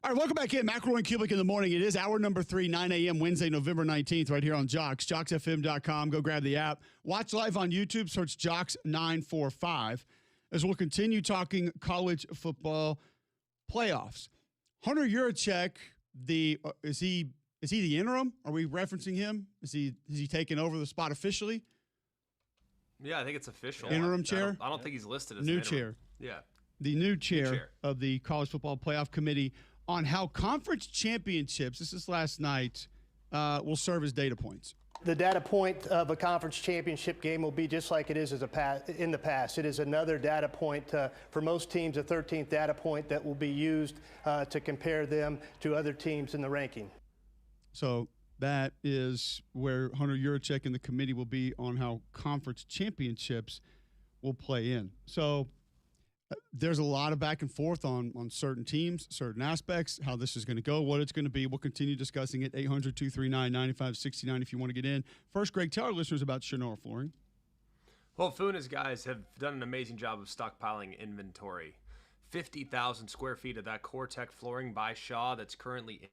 All right, welcome back in. McElroy and Cubelic in the morning. It is hour number 3, 9 a.m. Wednesday, November 19th, right here on Jocks, JocksFM.com. Go grab the app. Watch live on YouTube. Search Jocks 945 as we'll continue talking college football playoffs. Hunter Yurachek, is he the interim? Are we referencing him? Is he taking over the spot officially? Yeah, I think it's official. Interim chair? I don't think he's listed as new an interim. chair. Yeah. The new chair of the College Football Playoff Committee on how conference championships, this is last night, will serve as data points. The data point of a conference championship game will be just like it is in the past. It is another data point for most teams, a 13th data point that will be used to compare them to other teams in the ranking. So that is where Hunter Yurachek and the committee will be on how conference championships will play in. So there's a lot of back and forth on certain teams, certain aspects, how this is going to go, what it's going to be. We'll continue discussing it. 800-239-9569 if you want to get in. First, Greg, tell our listeners about Shannara Flooring. Well, Fu and his guys have done an amazing job of stockpiling inventory. 50,000 square feet of that CoreTech flooring by Shaw that's currently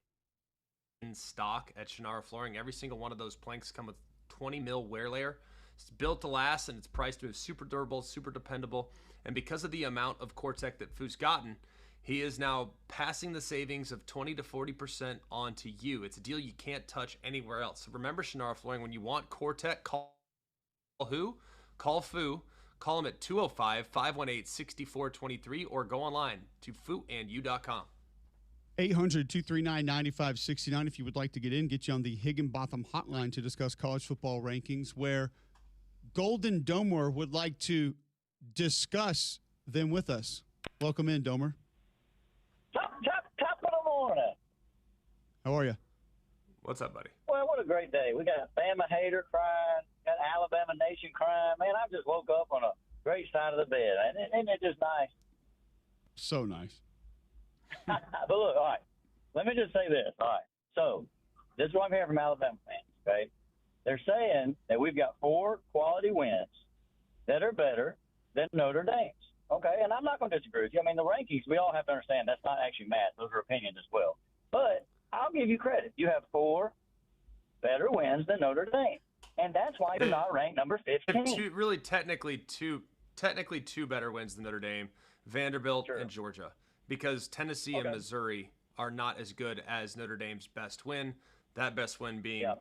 in stock at Shannara Flooring. Every single one of those planks come with 20 mil wear layer. It's built to last, and it's priced to be super durable, super dependable. And because of the amount of CoreTech that Fu's gotten, he is now passing the savings of 20 to 40% on to you. It's a deal you can't touch anywhere else. So remember Shannara Flooring, when you want CoreTech, call who? Call Fu. Call him at 205-518-6423 or go online to fuandyou.com. 800-239-9569 if you would like to get in. Get you on the Higginbotham hotline to discuss college football rankings, where Golden Domer would like to discuss them with us. Welcome in, Domer. Top of the morning. How are you? What's up, buddy? Well, what a great day. We got a Bama hater crying, got Alabama Nation crying. Man, I just woke up on a great side of the bed. Isn't it just nice? So nice. But look, all right, let me just say this. All right, so this is what I'm hearing from Alabama fans, okay? They're saying that we've got 4 quality wins that are better than Notre Dame's, okay? And I'm not going to disagree with you. I mean, the rankings, we all have to understand that's not actually math. Those are opinions as well. But I'll give you credit. You have 4 better wins than Notre Dame, and that's why you're not ranked number 15. Technically two better wins than Notre Dame, Vanderbilt and Georgia, because Tennessee and Missouri are not as good as Notre Dame's best win, that best win being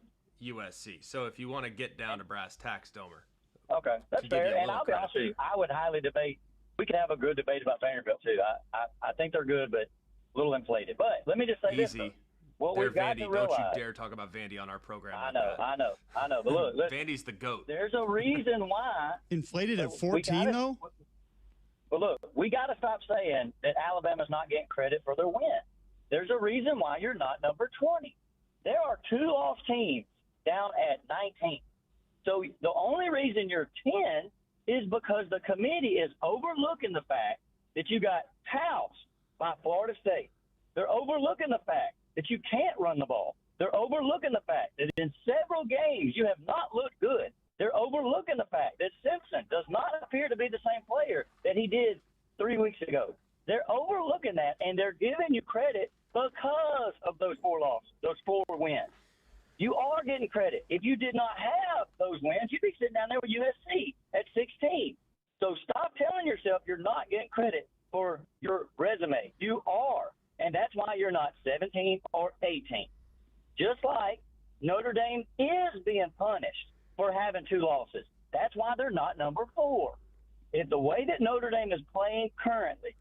USC. So if you want to get down to brass tacks, Domer. Okay, that's fair. And I'll be honest with you, I would highly debate. We could have a good debate about Vanderbilt, too. I think they're good, but a little inflated. But let me just say this. What we've got to realize. Don't you dare talk about Vandy on our program. I know. But look, Vandy's the GOAT. There's a reason why. Inflated at 14, though? But look, we got to stop saying that Alabama's not getting credit for their win. There's a reason why you're not number 20. There are 2 lost teams down at 19. So the only reason you're 10 is because the committee is overlooking the fact that you got housed by Florida State. They're overlooking the fact that you can't run the ball. They're overlooking the fact that in several games you have not looked good. They're overlooking the fact that Simpson does not appear to be the same player that he did 3 weeks ago. They're overlooking that, and they're giving you credit because of those 4 losses, those 4 wins. You are getting credit. If you did not have those wins, you'd be sitting down there with USC at 16. So stop telling yourself you're not getting credit for your resume. You are, and that's why you're not 17 or 18. Just like Notre Dame is being punished for having 2 losses. That's why they're not number 4. If the way that Notre Dame is playing currently,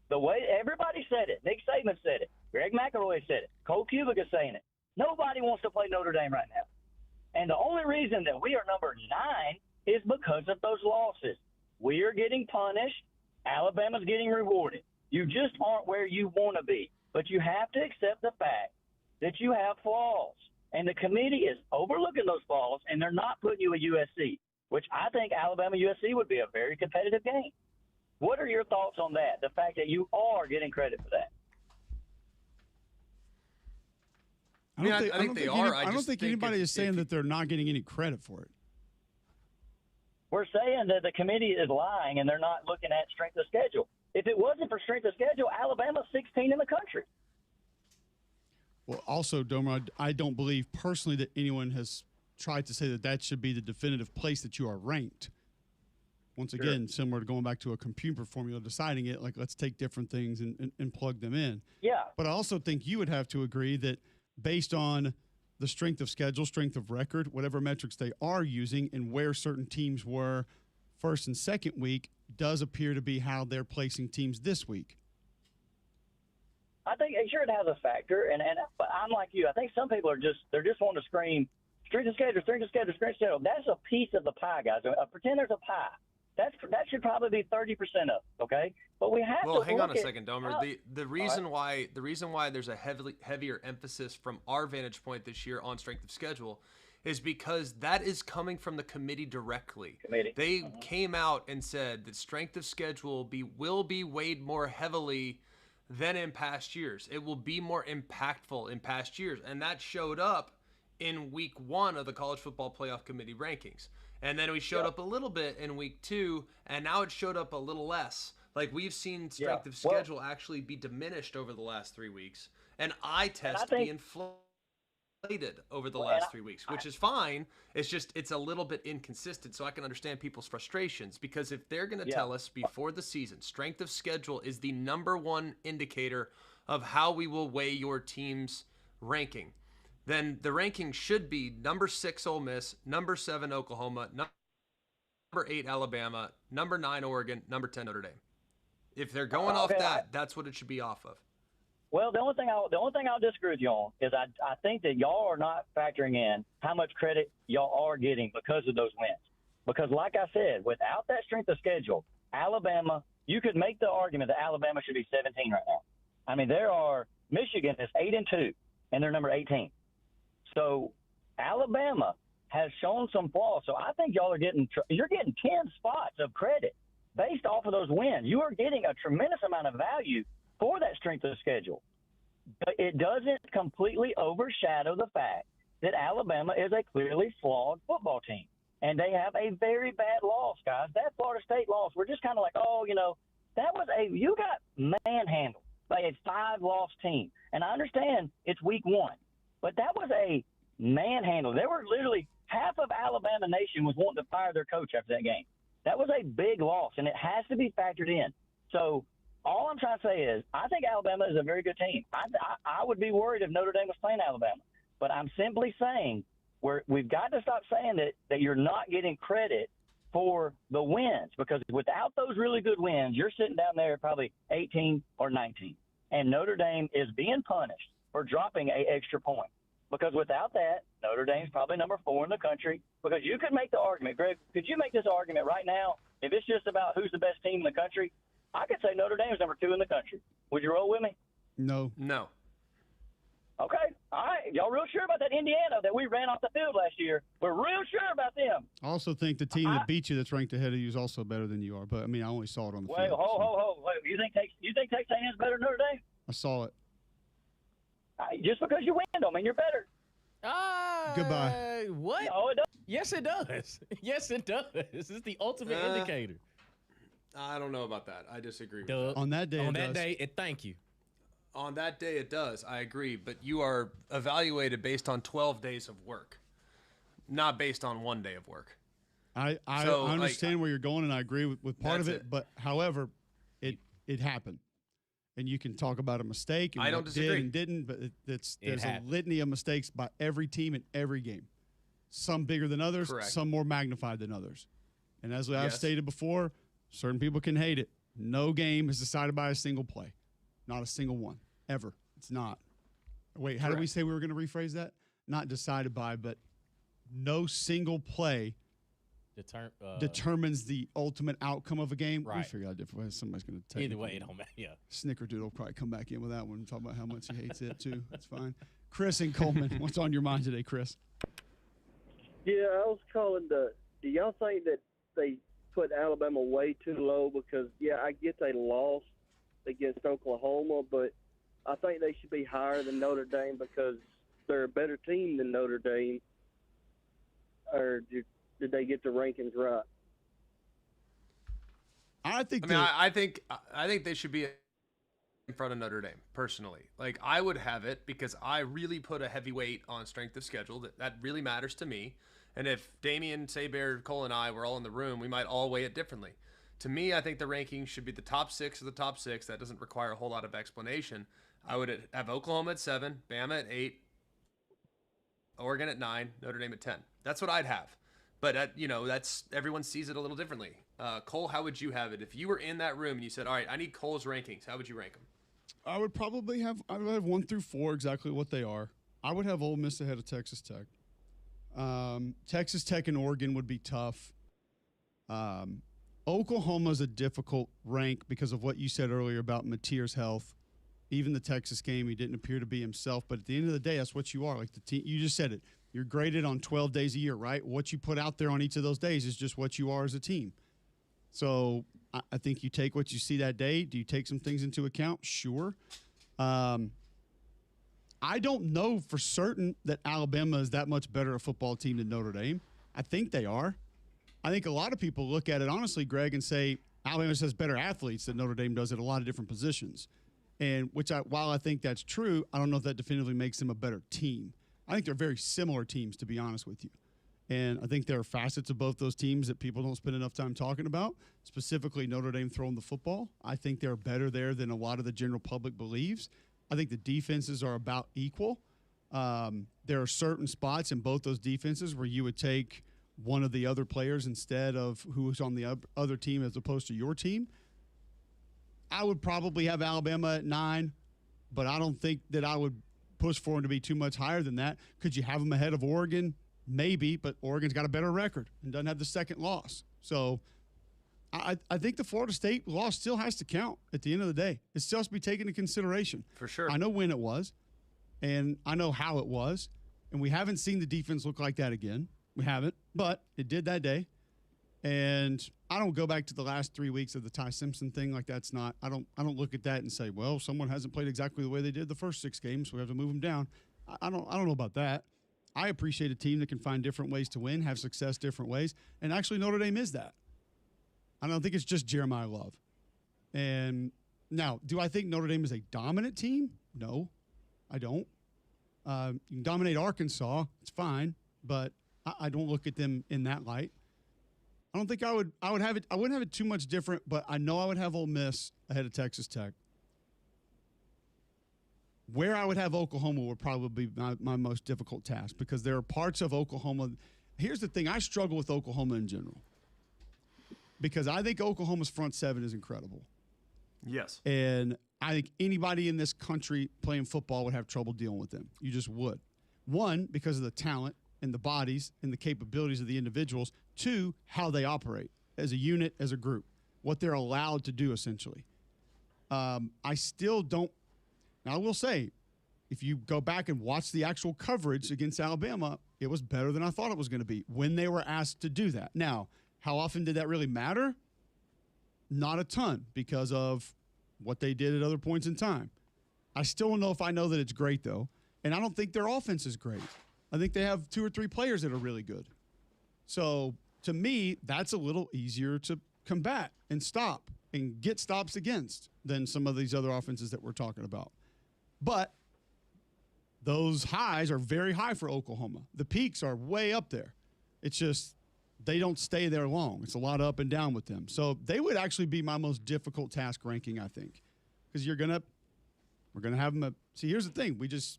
the way everybody said it, Nick Saban said it, Greg McElroy said it, Cole Cubelic is saying it, nobody wants to play Notre Dame right now. And the only reason that we are number 9 is because of those losses. We are getting punished. Alabama's getting rewarded. You just aren't where you want to be. But you have to accept the fact that you have flaws. And the committee is overlooking those flaws, and they're not putting you at USC, which I think Alabama-USC would be a very competitive game. What are your thoughts on that, the fact that you are getting credit for that? I don't think anybody is saying that they're not getting any credit for it. We're saying that the committee is lying and they're not looking at strength of schedule. If it wasn't for strength of schedule, Alabama's 16 in the country. Well, also, Domer, I don't believe personally that anyone has tried to say that that should be the definitive place that you are ranked. Once again, similar to going back to a computer formula, deciding it, like let's take different things and plug them in. Yeah. But I also think you would have to agree that based on the strength of schedule, strength of record, whatever metrics they are using, and where certain teams were first and second week does appear to be how they're placing teams this week. I think sure it has a factor, but I'm like you. I think some people are just wanting to scream strength of schedule, strength of schedule, strength of schedule. That's a piece of the pie, guys. Pretend there's a pie. That should probably be 30% of it, okay? But we have to. Well, hang on a second, Domer. The reason right. why there's a heavier emphasis from our vantage point this year on strength of schedule is because that is coming from the committee directly. They came out and said that strength of schedule will be weighed more heavily than in past years. It will be more impactful in past years, and that showed up in week 1 of the College Football Playoff Committee rankings. And then we showed up a little bit in week 2, and now it showed up a little less. Like we've seen strength of schedule actually be diminished over the last 3 weeks, and eye test be inflated over the last 3 weeks, which is fine. It's just it's a little bit inconsistent, so I can understand people's frustrations because if they're going to tell us before the season, strength of schedule is the number 1 indicator of how we will weigh your team's ranking, then the ranking should be number 6 Ole Miss, number 7 Oklahoma, number 8 Alabama, number 9 Oregon, number 10 Notre Dame. If they're going off that, that's what it should be off of. Well, the only thing I'll disagree with you on is I think that y'all are not factoring in how much credit y'all are getting because of those wins. Because like I said, without that strength of schedule, Alabama, you could make the argument that Alabama should be 17 right now. I mean, Michigan is 8-2, and they're number 18. So Alabama has shown some flaws. So I think y'all are getting 10 spots of credit based off of those wins. You are getting a tremendous amount of value for that strength of schedule. But it doesn't completely overshadow the fact that Alabama is a clearly flawed football team. And they have a very bad loss, guys. That Florida State loss, we're just kind of like, you got manhandled by a 5-loss team. And I understand it's week 1. But that was a manhandle. There were literally half of Alabama Nation was wanting to fire their coach after that game. That was a big loss, and it has to be factored in. So all I'm trying to say is I think Alabama is a very good team. I would be worried if Notre Dame was playing Alabama. But I'm simply saying we've got to stop saying that you're not getting credit for the wins because without those really good wins, you're sitting down there at probably 18 or 19. And Notre Dame is being punished for dropping an extra point. Because without that, Notre Dame's probably number 4 in the country. Because you could make the argument, Greg, could you make this argument right now? If it's just about who's the best team in the country, I could say Notre Dame's number 2 in the country. Would you roll with me? No. Okay. All right. Y'all real sure about that Indiana that we ran off the field last year? We're real sure about them. I also think the team that beat you that's ranked ahead of you is also better than you are. But, I mean, I only saw it on the field. Wait, Wait, you think Texas A&M's better than Notre Dame? I saw it. Just because you win don't mean you're better. Goodbye. What? No, it doesn't. Yes, it does. Yes, it does. This is the ultimate indicator. I don't know about that. I disagree with Duh. that. On that day, thank you. On that day, it does. I agree. But you are evaluated based on 12 days of work, not based on 1 day of work. I understand where you're going, and I agree with part of it. But, however, it happened. And you can talk about a mistake. And I don't disagree. Did and didn't, but there's a litany of mistakes by every team in every game. Some bigger than others, Correct. Some more magnified than others. And as I've stated before, certain people can hate it. No game is decided by a single play. Not a single one. Ever. It's not. Wait, how did we say we were going to rephrase that? Not decided by, but no single play determines the ultimate outcome of a game. Right. We figure out a different way. Somebody's going to take Either way, it don't matter. Yeah. Snickerdoodle will probably come back in with that one and talk about how much he hates it, too. That's fine. Chris and Coleman, what's on your mind today, Chris? Yeah, I was calling do y'all think that they put Alabama way too low? Because, I get they lost against Oklahoma, but I think they should be higher than Notre Dame because they're a better team than Notre Dame. Or did they get the rankings right? I think they should be in front of Notre Dame, personally. Like, I would have it because I really put a heavy weight on strength of schedule. That really matters to me. And if Damian, Saber, Cole, and I were all in the room, we might all weigh it differently. To me, I think the ranking should be the top 6 of the top 6. That doesn't require a whole lot of explanation. I would have Oklahoma at 7, Bama at 8, Oregon at 9, Notre Dame at 10. That's what I'd have. But, that's everyone sees it a little differently. Cole, how would you have it? If you were in that room and you said, all right, I need Cole's rankings, how would you rank them? I would have 1 through 4 exactly what they are. I would have Ole Miss ahead of Texas Tech. Texas Tech and Oregon would be tough. Oklahoma's a difficult rank because of what you said earlier about Mateer's health. Even the Texas game, he didn't appear to be himself. But at the end of the day, that's what you are. Like the team, you just said it. You're graded on 12 days a year, right? What you put out there on each of those days is just what you are as a team. So I think you take what you see that day. Do you take some things into account? Sure. I don't know for certain that Alabama is that much better a football team than Notre Dame. I think they are. I think a lot of people look at it honestly, Greg, and say Alabama has better athletes than Notre Dame does at a lot of different positions. And while I think that's true, I don't know if that definitively makes them a better team. I think they're very similar teams, to be honest with you. And I think there are facets of both those teams that people don't spend enough time talking about, specifically Notre Dame throwing the football. I think they're better there than a lot of the general public believes. I think the defenses are about equal. There are certain spots in both those defenses where you would take one of the other players instead of who's on the other team as opposed to your team. I would probably have Alabama at 9, but I don't think that I would push for them to be too much higher than that. Could you have them ahead of Oregon? Maybe, but Oregon's got a better record and doesn't have the second loss. So I think the Florida State loss still has to count at the end of the day. It still has to be taken into consideration. For sure. I know when it was, and I know how it was, and we haven't seen the defense look like that again. We haven't, but it did that day. And I don't go back to the last 3 weeks of the Ty Simpson thing. Like that's not. I don't look at that and say, well, someone hasn't played exactly the way they did the first 6 games, so we have to move them down. I don't know about that. I appreciate a team that can find different ways to win, have success different ways, and actually Notre Dame is that. I don't think it's just Jeremiah Love. And now, do I think Notre Dame is a dominant team? No, I don't. You can dominate Arkansas, it's fine, but I don't look at them in that light. I don't think I would have it. I wouldn't have it too much different, but I know I would have Ole Miss ahead of Texas Tech. Where I would have Oklahoma would probably be my most difficult task because there are parts of Oklahoma. Here's the thing. I struggle with Oklahoma in general because I think Oklahoma's front 7 is incredible. Yes. And I think anybody in this country playing football would have trouble dealing with them. You just would. 1, because of the talent and the bodies and the capabilities of the individuals. 2, how they operate as a unit, as a group, what they're allowed to do essentially. I still don't. Now, I will say, if you go back and watch the actual coverage against Alabama, it was better than I thought it was going to be when they were asked to do that. Now, how often did that really matter? Not a ton because of what they did at other points in time. I still don't know if I know that it's great, though, and I don't think their offense is great. I think they have 2 or 3 players that are really good. So, to me, that's a little easier to combat and stop and get stops against than some of these other offenses that we're talking about. But those highs are very high for Oklahoma. The peaks are way up there. It's just they don't stay there long. It's a lot up and down with them. So they would actually be my most difficult task ranking, I think, because we're gonna have them. See, here's the thing: we just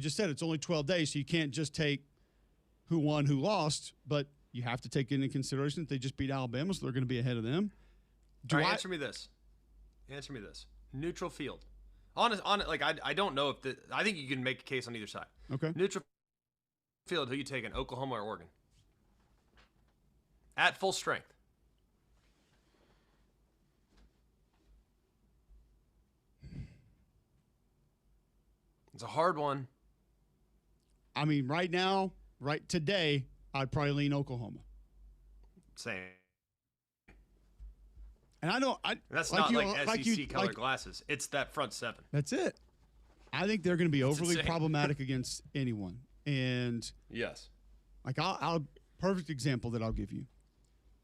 said it's only 12 days, so you can't just take who won, who lost, but you have to take into consideration that they just beat Alabama, so they're going to be ahead of them. Answer me this. Neutral field. I don't know if I think you can make a case on either side. Okay. Neutral field, who you taking, Oklahoma or Oregon? At full strength. It's a hard one. I mean, right now, right today, I'd probably lean Oklahoma. Same. And I know that's not like SEC color glasses. It's that front 7. That's it. I think they're going to be overly problematic against anyone. And yes, like I'll perfect example that I'll give you.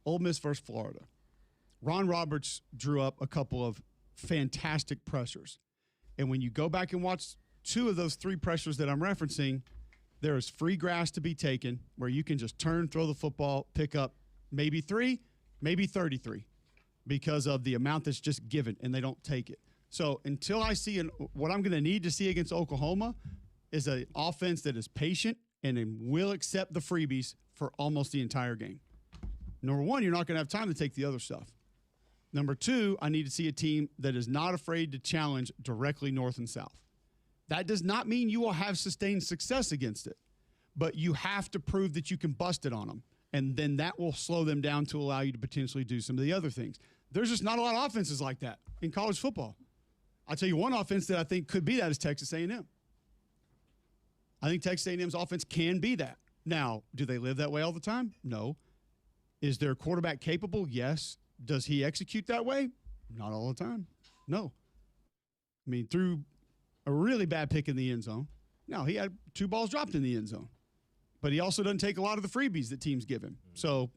Ole Miss versus Florida. Ron Roberts drew up a couple of fantastic pressures. And when you go back and watch 2 of those 3 pressures that I'm referencing, there is free grass to be taken where you can just turn, throw the football, pick up maybe 3, maybe 33 because of the amount that's just given, and they don't take it. So until I see what I'm going to need to see against Oklahoma is an offense that is patient and will accept the freebies for almost the entire game. Number 1, you're not going to have time to take the other stuff. Number 2, I need to see a team that is not afraid to challenge directly north and south. That does not mean you will have sustained success against it, but you have to prove that you can bust it on them, and then that will slow them down to allow you to potentially do some of the other things. There's just not a lot of offenses like that in college football. I'll tell you one offense that I think could be that is Texas A&M. I think Texas A&M's offense can be that. Now, do they live that way all the time? No. Is their quarterback capable? Yes. Does he execute that way? Not all the time. No. I mean, through a really bad pick in the end zone. Now, he had 2 balls dropped in the end zone. But he also doesn't take a lot of the freebies that teams give him. So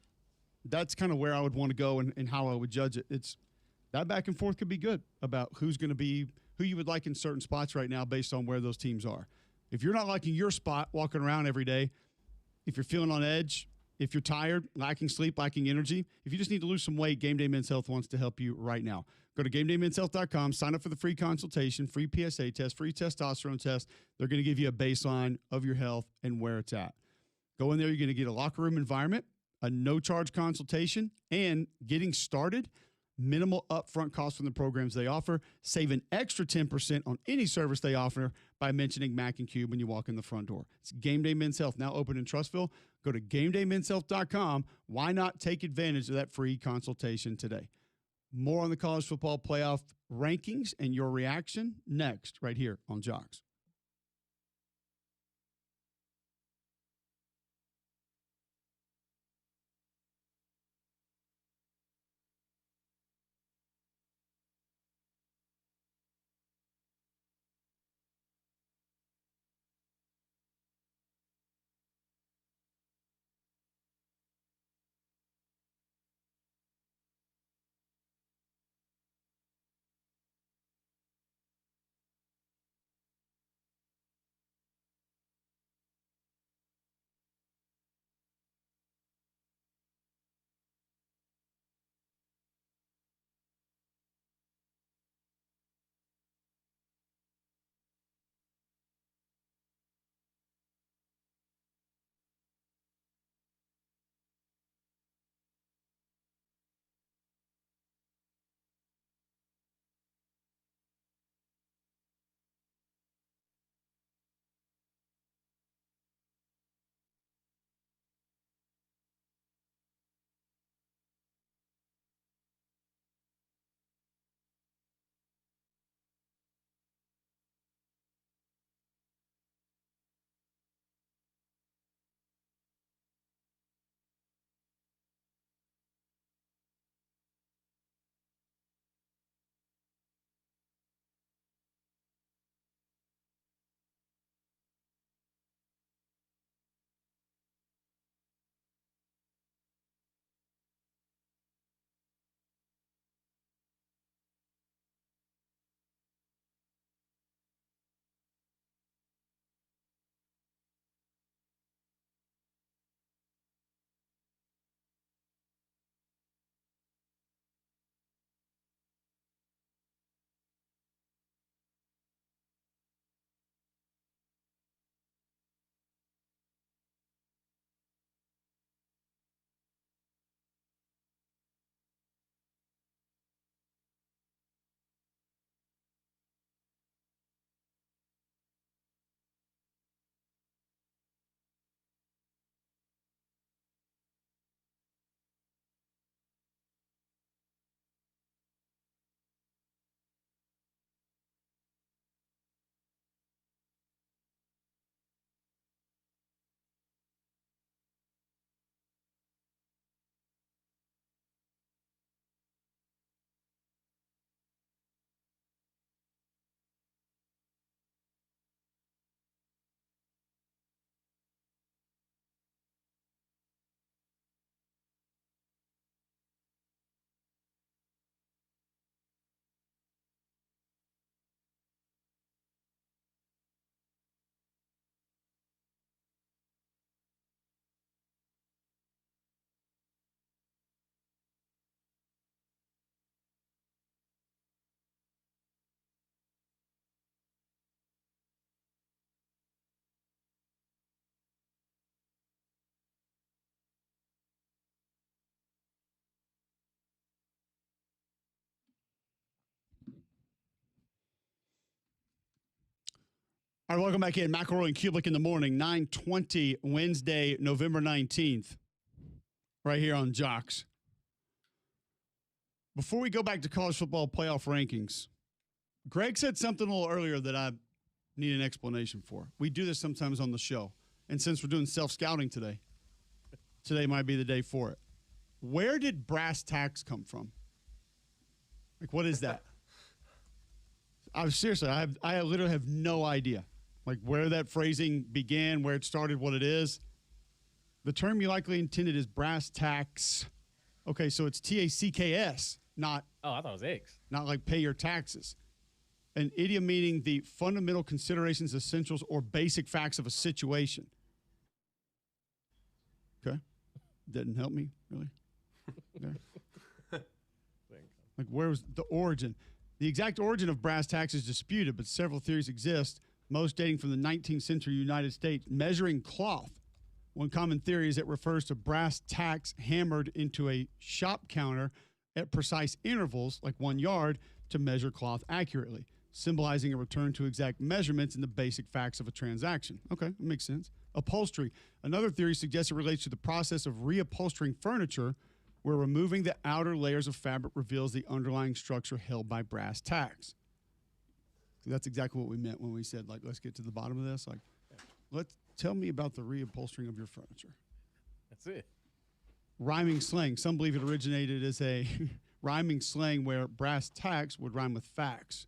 that's kind of where I would want to go and how I would judge it. It's that back and forth could be good about who's going to be who you would like in certain spots right now based on where those teams are. If you're not liking your spot walking around every day, if you're feeling on edge, if you're tired, lacking sleep, lacking energy, if you just need to lose some weight, Game Day Men's Health wants to help you right now. Go to GameDayMen'sHealth.com, sign up for the free consultation, free PSA test, free testosterone test. They're going to give you a baseline of your health and where it's at. Go in there, you're going to get a locker room environment, a no-charge consultation, and getting started, minimal upfront costs from the programs they offer. Save an extra 10% on any service they offer by mentioning Mac and Cube when you walk in the front door. It's Game Day Men's Health, now open in Trustville. Go to GameDayMen'sHealth.com. Why not take advantage of that free consultation today? More on the college football playoff rankings and your reaction next, right here on Jocks. All right, welcome back in. McElroy and Cubelic in the morning, 9:20, Wednesday, November 19th, right here on Jocks. Before we go back to college football playoff rankings, Greg said something a little earlier that I need an explanation for. We do this sometimes on the show, and since we're doing self-scouting today might be the day for it. Where did brass tacks come from? Like, what is that? I literally have no idea. Like, where that phrasing began, where it started, what it is. The term you likely intended is brass tacks. Okay, so it's TACKS, not. Oh, I thought it was eggs. Not like pay your taxes. An idiom meaning the fundamental considerations, essentials, or basic facts of a situation. Okay. Didn't help me, really. There. Like, where was the origin? The exact origin of brass tacks is disputed, but several theories exist, most dating from the 19th century United States. Measuring cloth. One common theory is it refers to brass tacks hammered into a shop counter at precise intervals, like 1 yard, to measure cloth accurately, symbolizing a return to exact measurements and the basic facts of a transaction. Okay, that makes sense. Upholstery. Another theory suggests it relates to the process of reupholstering furniture, where removing the outer layers of fabric reveals the underlying structure held by brass tacks. So that's exactly what we meant when we said, like, let's get to the bottom of this. Like, tell me about the reupholstering of your furniture. That's it. Rhyming slang. Some believe it originated as a rhyming slang where brass tacks would rhyme with facts.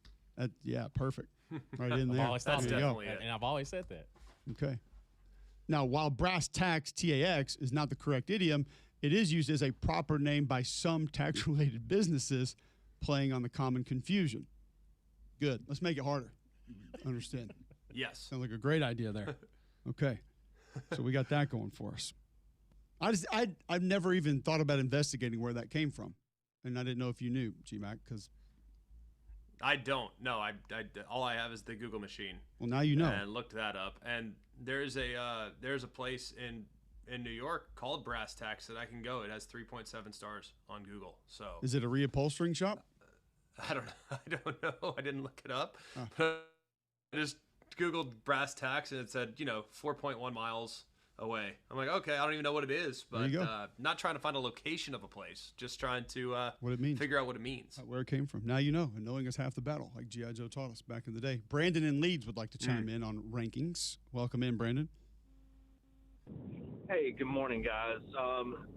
Yeah, perfect. Right in there. I've always thought That's that. definitely it. And I've always said that. Okay. Now, while brass tacks, TAX, is not the correct idiom, it is used as a proper name by some tax-related businesses, playing on the common confusion. Good. Let's make it harder. Understand? Yes. Sounds like a great idea there. Okay. So we got that going for us. I've never even thought about investigating where that came from. And I didn't know if you knew, G-Mac, because... I don't. No, I all I have is the Google machine. Well, now you know. And looked that up. And there's a place in New York called Brass Tacks that I can go. It has 3.7 stars on Google. So is it a reupholstering shop? I don't know. I didn't look it up. Oh. But I just Googled Brass Tacks and it said, 4.1 miles away. I'm like, okay, I don't even know what it is, but not trying to find a location of a place, just trying to what it means. Figure out what it means. Where it came from. Now you know, and knowing is half the battle, like G.I. Joe taught us back in the day. Brandon in Leeds would like to chime in on rankings. Welcome in, Brandon. Hey, good morning, guys.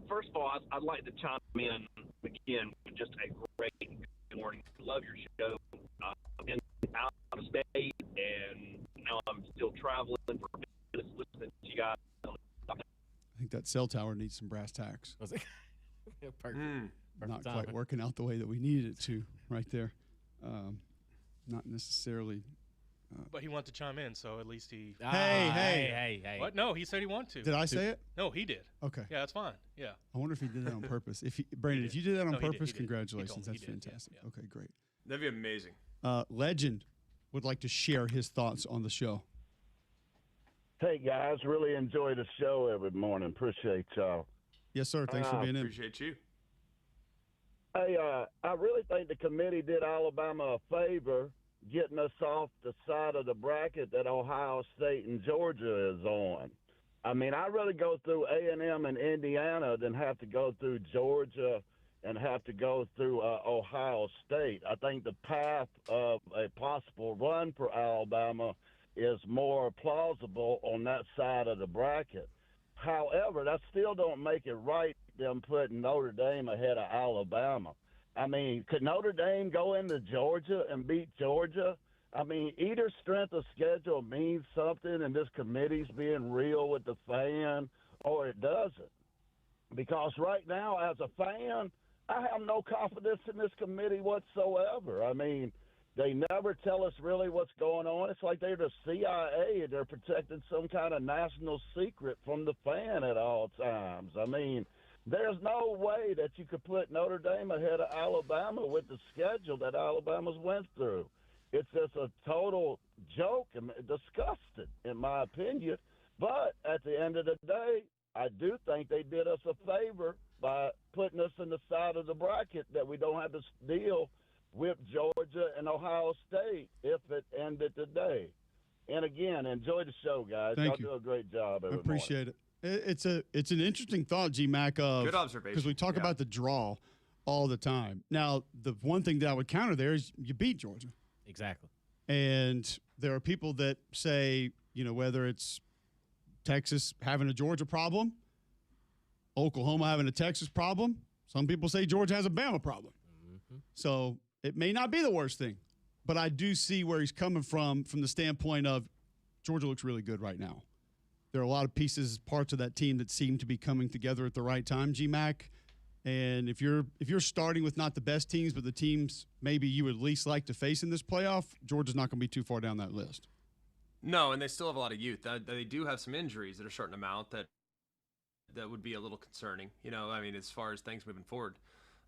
First of all, I'd like to chime in again with just a great good morning. Love your show. I've been out of state, and now I'm still traveling for business, listening to you guys. I think that cell tower needs some brass tacks. Was it? Perfect. Not quite working out the way that we needed it to right there. Not necessarily. But he wanted to chime in, so at least he. Hey. What? No, he said he wanted to. Did I say it? No, he did. Okay. Yeah, that's fine. Yeah. I wonder if he did that on purpose. Brandon, if you did that on No, he did. purpose, He did. congratulations. He That's did. fantastic. Yeah. Okay, great. That'd be amazing. Legend would like to share his thoughts on the show. Hey, guys, really enjoy the show every morning. Appreciate y'all. Yes, sir. Thanks for being in. Appreciate you. Hey, I really think the committee did Alabama a favor getting us off the side of the bracket that Ohio State and Georgia is on. I mean, I'd rather go through A&M and Indiana than have to go through Georgia and have to go through Ohio State. I think the path of a possible run for Alabama is more plausible on that side of the bracket. However, that still don't make it right, them putting Notre Dame ahead of Alabama. I mean, could Notre Dame go into Georgia and beat Georgia? I mean, either strength of schedule means something and this committee's being real with the fan, or it doesn't. Because right now, as a fan, I have no confidence in this committee whatsoever. I mean, they never tell us really what's going on. It's like they're the CIA and they're protecting some kind of national secret from the fan at all times. I mean, there's no way that you could put Notre Dame ahead of Alabama with the schedule that Alabama's went through. It's just a total joke and disgusting, in my opinion. But at the end of the day, I do think they did us a favor by putting us in the side of the bracket that we don't have to deal with Georgia and Ohio State if it ended today. And again, enjoy the show, guys. Thank Y'all you. do a great job I every appreciate it. It's an interesting thought, G-Mac, of Good observation. because we talk Yeah. about the draw all the time. Now, the one thing that I would counter there is you beat Georgia. Exactly. And there are people that say, whether it's Texas having a Georgia problem, Oklahoma having a Texas problem, some people say Georgia has a Bama problem. Mm-hmm. So it may not be the worst thing. But I do see where he's coming from the standpoint of Georgia looks really good right now. There are a lot of pieces, parts of that team that seem to be coming together at the right time, G-Mac. And if you're starting with not the best teams, but the teams maybe you would least like to face in this playoff, Georgia's not going to be too far down that list. No, and they still have a lot of youth. They do have some injuries that are starting to mount that would be a little concerning, as far as things moving forward.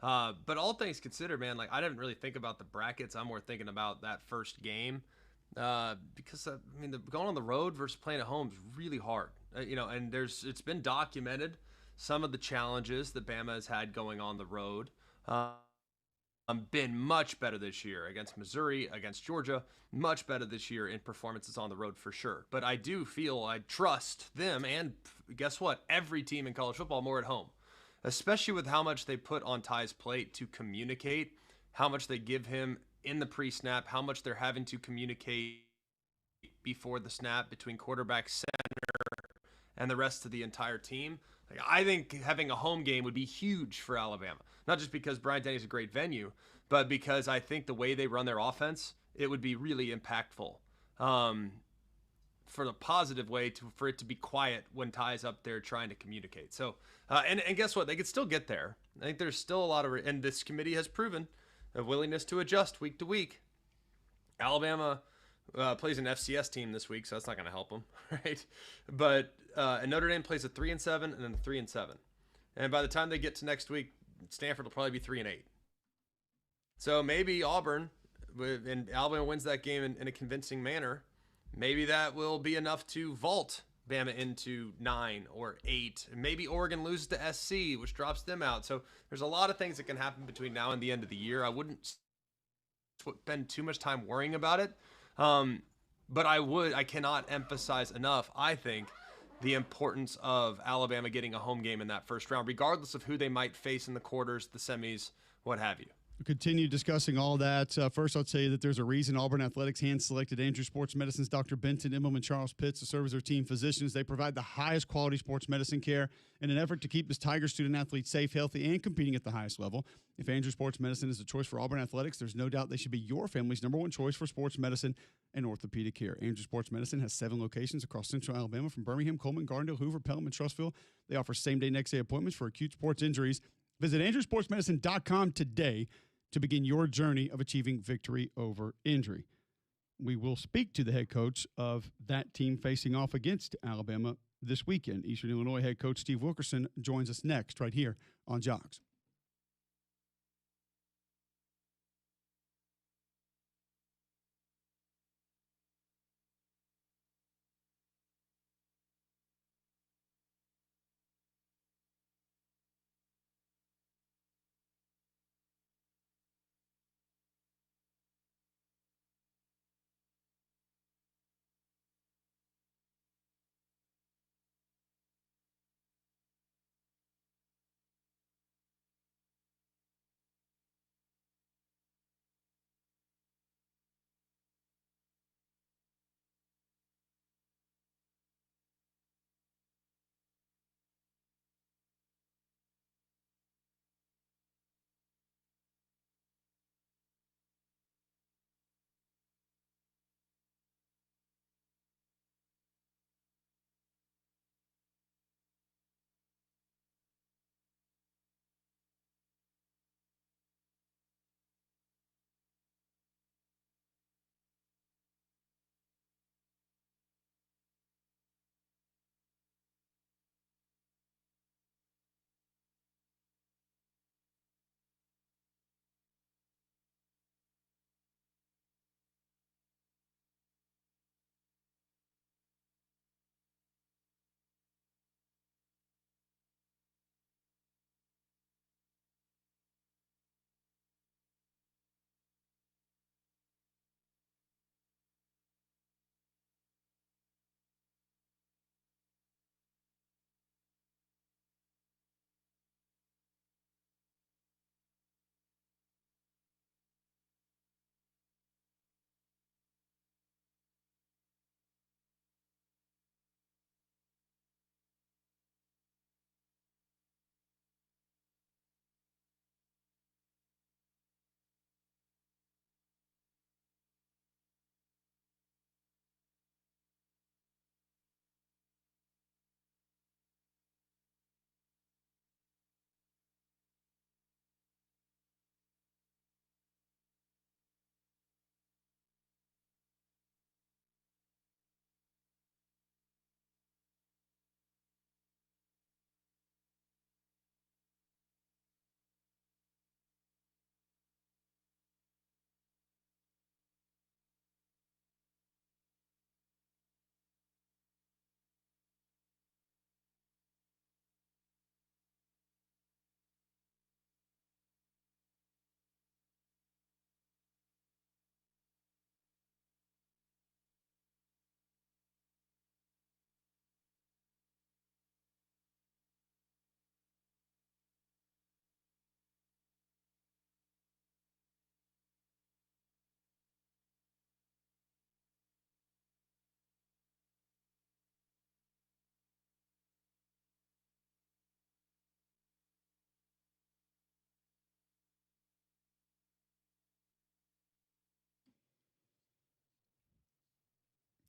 But all things considered, man, I didn't really think about the brackets. I'm more thinking about that first game because, going on the road versus playing at home is really hard, and it's been documented some of the challenges that Bama has had going on the road. Been much better this year against Missouri, against Georgia, much better this year in performances on the road for sure. But I do feel I trust them, and guess what? Every team in college football more at home, especially with how much they put on Ty's plate to communicate, how much they give him in the pre-snap, how much they're having to communicate before the snap between quarterback, center, and the rest of the entire team. I think having a home game would be huge for Alabama. Not just because Bryant-Denny's a great venue, but because I think the way they run their offense, it would be really impactful for the positive way for it to be quiet when Ty's up there trying to communicate. So, and guess what? They could still get there. I think there's still a lot of, and this committee has proven a willingness to adjust week to week. Alabama plays an FCS team this week, so that's not going to help them, right? But and Notre Dame plays a 3-7 and then a 3-7, and by the time they get to next week, Stanford will probably be 3-8. So maybe Auburn, and Alabama wins that game in a convincing manner. Maybe that will be enough to vault Bama into 9 or 8. Maybe Oregon loses to SC, which drops them out. So there's a lot of things that can happen between now and the end of the year. I wouldn't spend too much time worrying about it. But I cannot emphasize enough, I think, the importance of Alabama getting a home game in that first round, regardless of who they might face in the quarters, the semis, what have you. We'll continue discussing all that. First, I'll tell you that there's a reason Auburn Athletics hand-selected Andrew Sports Medicine's Dr. Benton Immelman and Charles Pitts to serve as their team physicians. They provide the highest quality sports medicine care in an effort to keep this Tiger student-athlete safe, healthy, and competing at the highest level. If Andrew Sports Medicine is the choice for Auburn Athletics, there's no doubt they should be your family's number one choice for sports medicine and orthopedic care. Andrew Sports Medicine has 7 locations across central Alabama from Birmingham, Coleman, Gardendale, Hoover, Pelham, and Trussville. They offer same-day, next-day appointments for acute sports injuries. Visit AndrewSportsMedicine.com today to begin your journey of achieving victory over injury. We will speak to the head coach of that team facing off against Alabama this weekend. Eastern Illinois head coach Steve Wilkerson joins us next right here on Jocks.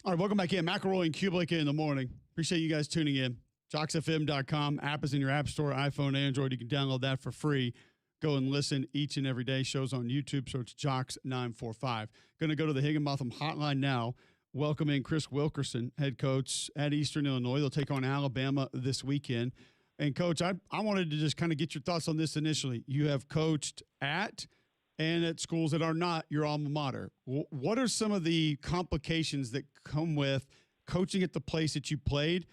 All right, welcome back in. McElroy and Cubelic in the morning. Appreciate you guys tuning in. JocksFM.com. App is in your app store, iPhone, Android. You can download that for free. Go and listen each and every day. Shows on YouTube, search Jocks945. Going to go to the Higginbotham hotline now. Welcome in Chris Wilkerson, head coach at Eastern Illinois. They'll take on Alabama this weekend. And, Coach, I wanted to just kind of get your thoughts on this initially. You have coached at and at schools that are not your alma mater. What are some of the complications that come with coaching at the place that you played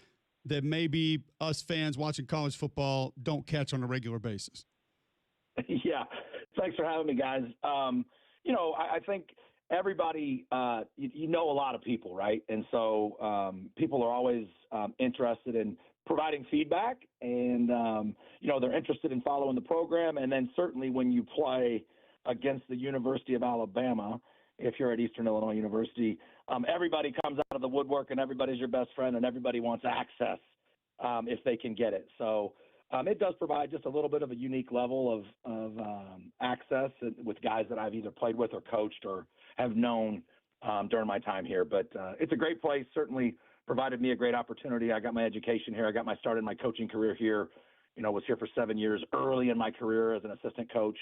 that maybe us fans watching college football don't catch on a regular basis? Yeah, thanks for having me, guys. I think everybody, you know a lot of people, right? And so people are always interested in providing feedback, and, they're interested in following the program. And then certainly when you play against the University of Alabama, if you're at Eastern Illinois University, everybody comes out of the woodwork and everybody's your best friend and everybody wants access if they can get it. So it does provide just a little bit of a unique level of access with guys that I've either played with or coached or have known during my time here. But it's a great place, certainly provided me a great opportunity. I got my education here. I got my start in my coaching career here. Was here for 7 years early in my career as an assistant coach.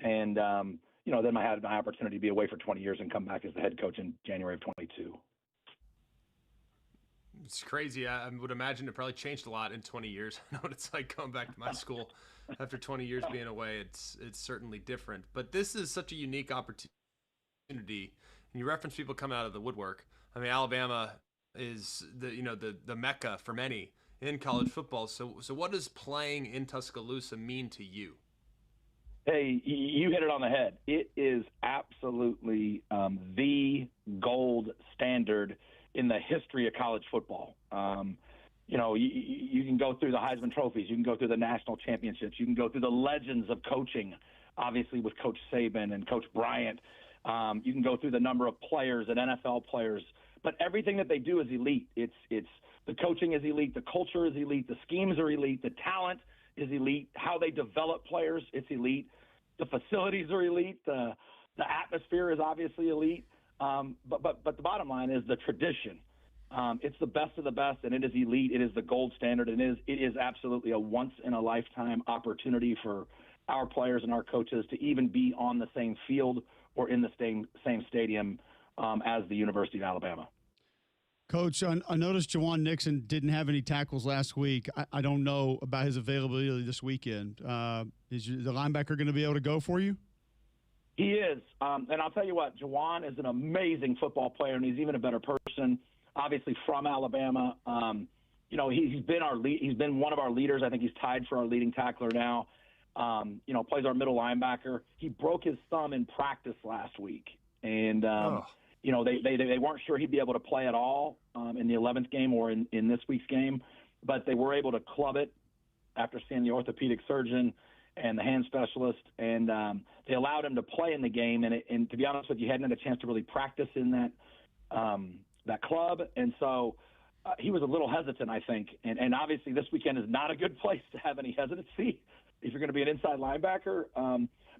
And, then I had my opportunity to be away for 20 years and come back as the head coach in January of 22. It's crazy. I would imagine it probably changed a lot in 20 years. I know what it's like going back to my school after 20 years being away. It's certainly different. But this is such a unique opportunity. And you reference people coming out of the woodwork. I mean, Alabama is the mecca for many in college football. So what does playing in Tuscaloosa mean to you? Hey, you hit it on the head. It is absolutely the gold standard in the history of college football. You can go through the Heisman trophies. You can go through the national championships. You can go through the legends of coaching, obviously with Coach Saban and Coach Bryant. You can go through the number of players and NFL players. But everything that they do is elite. It's the coaching is elite. The culture is elite. The schemes are elite. The talent is elite. How they develop players, it's elite. The facilities are elite. The atmosphere is obviously elite. But the bottom line is the tradition. It's the best of the best, and it is elite. It is the gold standard, and it is absolutely a once-in-a-lifetime opportunity for our players and our coaches to even be on the same field or in the same stadium as the University of Alabama. Coach, I noticed Jawan Nixon didn't have any tackles last week. I don't know about his availability this weekend. Is the linebacker going to be able to go for you? He is. And I'll tell you what, Jawan is an amazing football player, and he's even a better person, obviously from Alabama. He's been one of our leaders. I think he's tied for our leading tackler now. Plays our middle linebacker. He broke his thumb in practice last week. And, they weren't sure he'd be able to play at all in the 11th game or in this week's game, but they were able to club it after seeing the orthopedic surgeon and the hand specialist, and they allowed him to play in the game. And to be honest with you, he hadn't had a chance to really practice in that club, and so he was a little hesitant, I think. And obviously this weekend is not a good place to have any hesitancy if you're going to be an inside linebacker.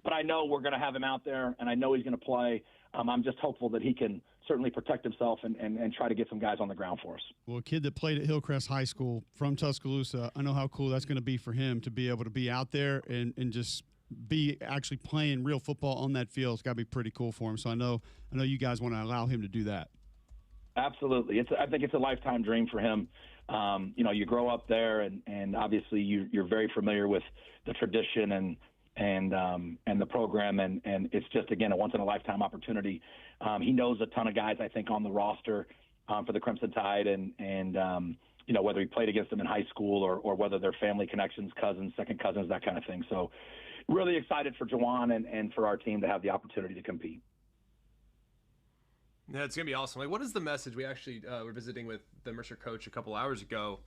But I know we're going to have him out there, and I know he's going to play. I'm just hopeful that he can certainly protect himself and try to get some guys on the ground for us. Well, a kid that played at Hillcrest High School from Tuscaloosa, I know how cool that's going to be for him to be able to be out there and just be actually playing real football on that field. It's got to be pretty cool for him. So I know you guys want to allow him to do that. Absolutely. I think it's a lifetime dream for him. You grow up there, and obviously you're very familiar with the tradition and the program, and it's just, again, a once-in-a-lifetime opportunity. He knows a ton of guys, I think, on the roster for the Crimson Tide, and whether he played against them in high school or whether they're family connections, cousins, second cousins, that kind of thing. So really excited for Jawan and for our team to have the opportunity to compete. Yeah, it's going to be awesome. Like, what is the message? We actually were visiting with the Mercer coach a couple hours ago.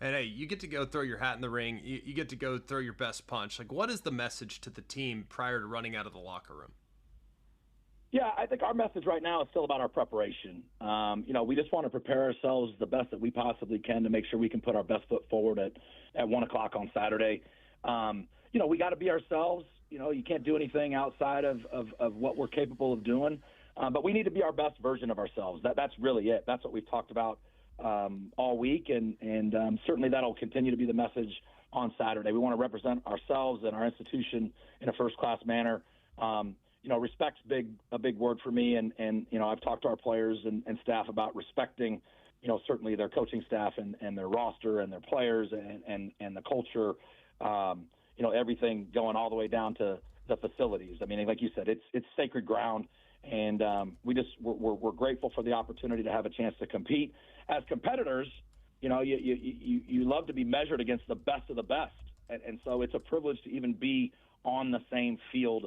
And, hey, you get to go throw your hat in the ring. You get to go throw your best punch. Like, what is the message to the team prior to running out of the locker room? Yeah, I think our message right now is still about our preparation. We just want to prepare ourselves the best that we possibly can to make sure we can put our best foot forward at 1 o'clock on Saturday. We got to be ourselves. You can't do anything outside of what we're capable of doing. But we need to be our best version of ourselves. That's really it. That's what we've talked about all week, and certainly that'll continue to be the message on Saturday. We want to represent ourselves and our institution in a first-class manner. Respect's a big word for me, and I've talked to our players and staff about respecting, certainly their coaching staff and their roster and their players and the culture, everything going all the way down to the facilities. I mean, like you said, it's sacred ground, and we're grateful for the opportunity to have a chance to compete. As competitors, you love to be measured against the best of the best, and so it's a privilege to even be on the same field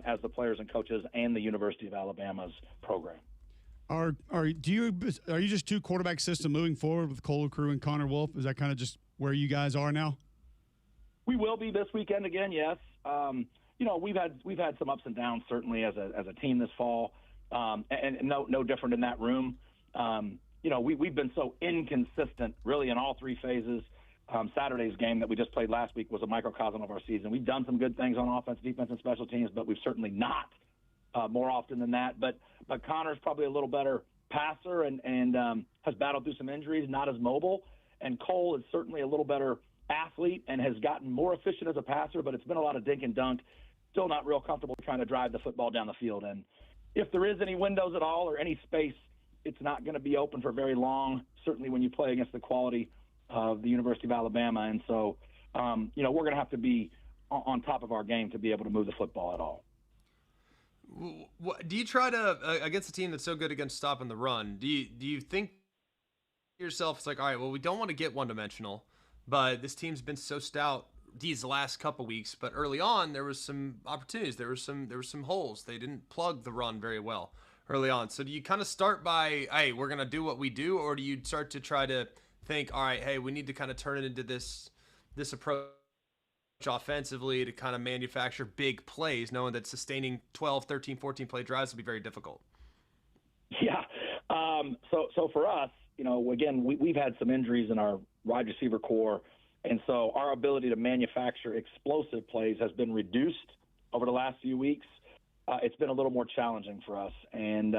as the players and coaches and the University of Alabama's program. Are you just two quarterback system moving forward with Cole Crew and Connor Wolf? Is that kind of just where you guys are now? We will be this weekend again, yes. We've had some ups and downs certainly as a team this fall, and no different in that room. We've been so inconsistent really in all three phases. Saturday's game that we just played last week was a microcosm of our season. We've done some good things on offense, defense, and special teams, but we've certainly not more often than that. But Connor's probably a little better passer and has battled through some injuries, not as mobile. And Cole is certainly a little better athlete and has gotten more efficient as a passer, but it's been a lot of dink and dunk. Still not real comfortable trying to drive the football down the field. And if there is any windows at all or any space, it's not going to be open for very long, certainly when you play against the quality of the University of Alabama. And so, we're going to have to be on top of our game to be able to move the football at all. Do you try to, against a team that's so good against stopping the run, do you think to yourself, it's like, all right, well, we don't want to get one-dimensional, but this team's been so stout these last couple weeks, but early on there was some opportunities, there was some holes. They didn't plug the run very well early on. So do you kind of start by, hey, we're going to do what we do, or do you start to try to think, all right, hey, we need to kind of turn it into this approach offensively to kind of manufacture big plays, knowing that sustaining 12, 13, 14 play drives will be very difficult? Yeah. So for us, again, we've had some injuries in our wide receiver core, and so our ability to manufacture explosive plays has been reduced over the last few weeks. It's been a little more challenging for us. And,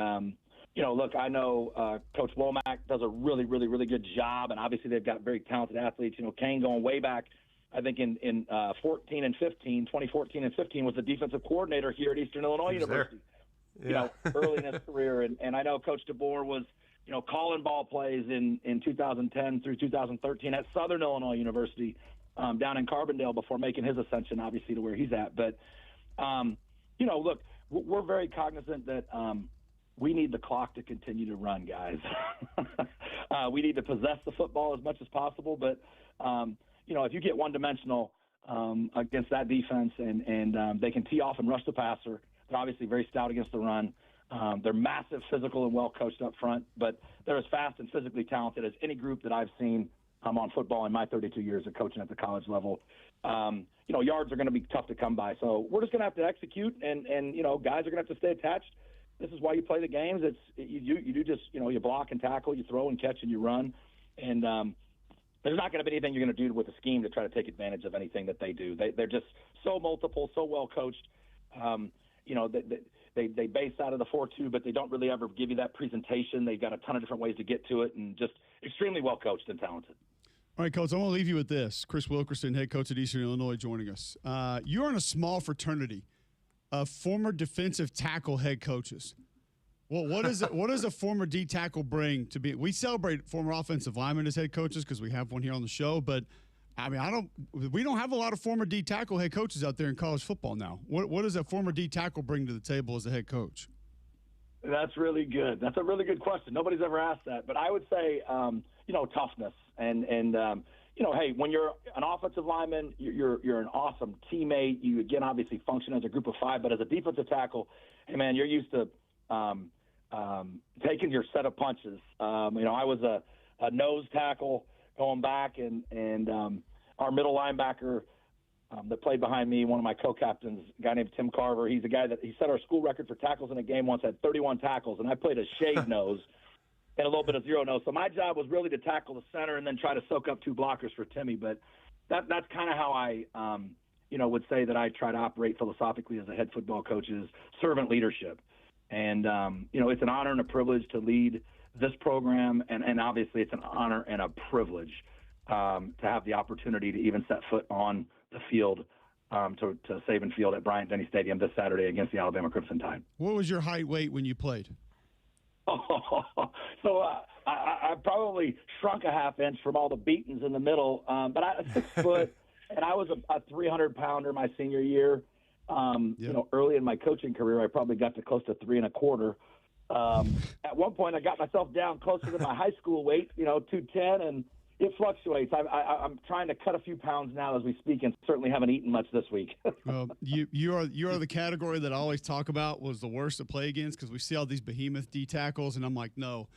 look, I know Coach Womack does a really, really, really good job, and obviously they've got very talented athletes. Kane going way back, I think in 2014 and 15 was the defensive coordinator here at Eastern Illinois University, early in his career. And I know Coach DeBoer was, calling ball plays in 2010 through 2013 at Southern Illinois University down in Carbondale before making his ascension, obviously, to where he's at. But, look, we're very cognizant that we need the clock to continue to run, guys. We need to possess the football as much as possible. But, if you get one-dimensional against that defense and they can tee off and rush the passer, they're obviously very stout against the run. They're massive, physical, and well-coached up front, but they're as fast and physically talented as any group that I've seen on football in my 32 years of coaching at the college level. Yards are going to be tough to come by. So we're just going to have to execute, and guys are going to have to stay attached. This is why you play the games. You do just, you block and tackle, you throw and catch, and you run. And there's not going to be anything you're going to do with a scheme to try to take advantage of anything that they do. They're just so multiple, so well-coached. They base out of the 4-2, but they don't really ever give you that presentation. They've got a ton of different ways to get to it, and just extremely well-coached and talented. All right, Coach, I'm going to leave you with this. Chris Wilkerson, head coach at Eastern Illinois, joining us. You're in a small fraternity of former defensive tackle head coaches. Well, what does a former D tackle bring to be? We celebrate former offensive linemen as head coaches because we have one here on the show, but I mean, we don't have a lot of former D tackle head coaches out there in college football now. What does a former D tackle bring to the table as a head coach? That's really good. That's a really good question. Nobody's ever asked that, but I would say, toughness and hey, when you're an offensive lineman, you're an awesome teammate. You again obviously function as a group of five, but as a defensive tackle, hey man, you're used to taking your set of punches. I was a nose tackle going back, and our middle linebacker that played behind me, one of my co-captains, a guy named Tim Carver, he's a guy that he set our school record for tackles in a game once, had 31 tackles, and I played a shade nose and a little bit of zero nose. So my job was really to tackle the center and then try to soak up two blockers for Timmy. But that's kind of how I, would say that I try to operate philosophically as a head football coach, is servant leadership. And, it's an honor and a privilege to lead this program. And obviously it's an honor and a privilege to have the opportunity to even set foot on the field, to Saban Field at Bryant-Denny Stadium this Saturday against the Alabama Crimson Tide. What was your height, weight when you played? So I probably shrunk a half inch from all the beatings in the middle, but I 6 foot, and I was a 300-pounder my senior year. Early in my coaching career, I probably got to close to 3 1/4. At one point, I got myself down closer to my high school weight, 210, and it fluctuates. I'm trying to cut a few pounds now as we speak, and certainly haven't eaten much this week. Well, you are the category that I always talk about was the worst to play against, because we see all these behemoth D tackles, and I'm like, no,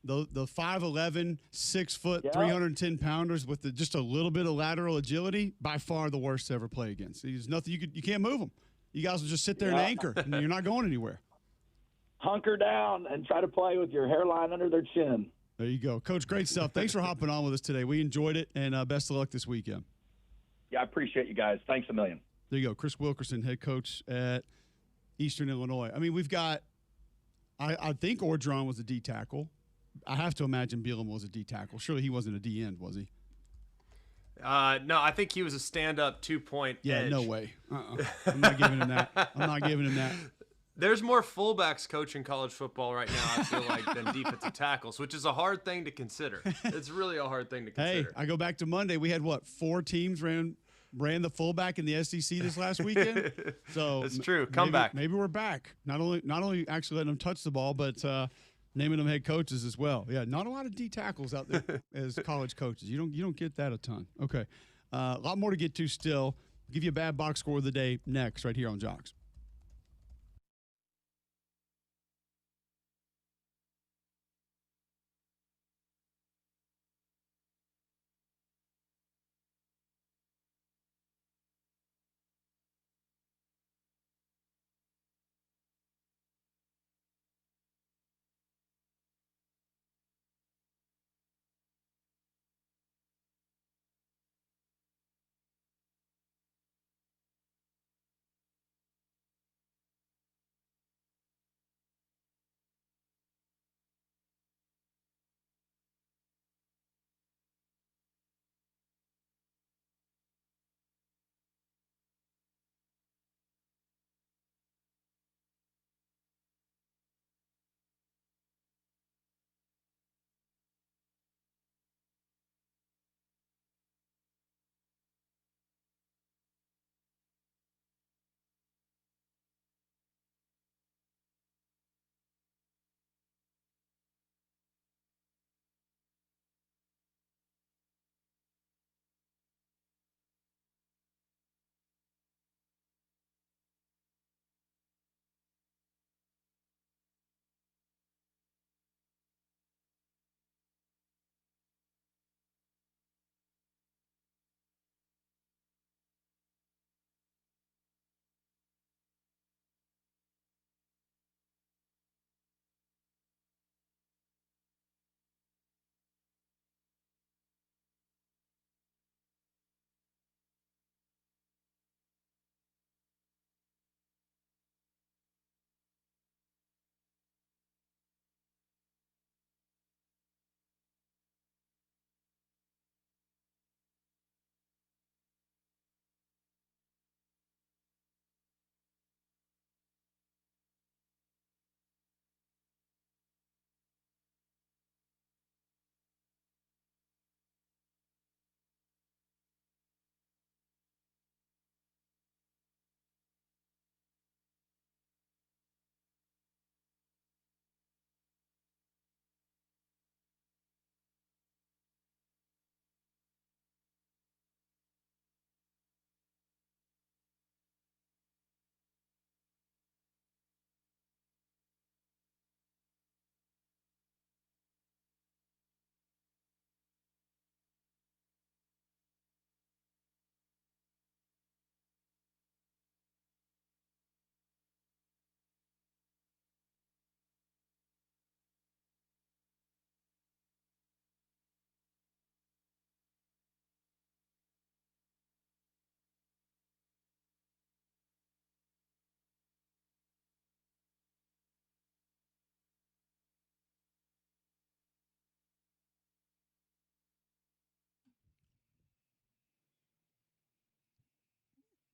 the 5'11", 6 foot, 310 pounders with just a little bit of lateral agility, by far the worst to ever play against. There's nothing you can't move them. You guys will just sit there and anchor, and you're not going anywhere. Hunker down and try to play with your hairline under their chin. There you go. Coach, great stuff. Thanks for hopping on with us today. We enjoyed it, and best of luck this weekend. Yeah, I appreciate you guys. Thanks a million. There you go. Chris Wilkerson, head coach at Eastern Illinois. I mean, we've got I think Orgeron was a D tackle. I have to imagine Bielema was a D tackle. Surely he wasn't a D end, was he? No, I think he was a stand-up 2-point edge. No way. I'm not giving him that. There's more fullbacks coaching college football right now, I feel like, than defensive tackles, which is a hard thing to consider. It's really a hard thing to consider. Hey, I go back to Monday. We had, 4 teams ran the fullback in the SEC this last weekend. So it's true. Come back. Maybe we're back. Not only actually letting them touch the ball, but naming them head coaches as well. Yeah, not a lot of D tackles out there as college coaches. You don't get that a ton. Okay, a lot more to get to still. Give you a bad box score of the day next, right here on Jocks.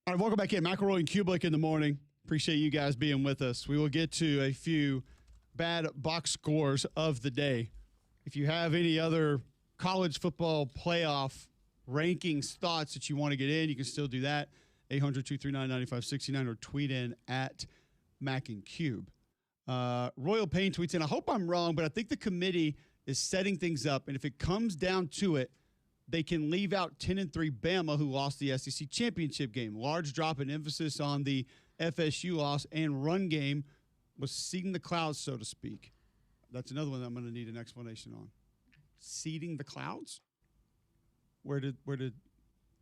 All right, welcome back in. McElroy and Cubelic in the morning. Appreciate you guys being with us. We will get to a few bad box scores of the day. If you have any other college football playoff rankings thoughts that you want to get in, you can still do that. 800-239-9569 or tweet in at Mac and Cube. Royal Payne tweets in, I hope I'm wrong, but I think the committee is setting things up, and if it comes down to it, they can leave out 10-3 Bama, who lost the SEC championship game. Large drop in emphasis on the FSU loss, and run game was seeding the clouds, so to speak. That's another one that I'm going to need an explanation on. Seeding the clouds? Where did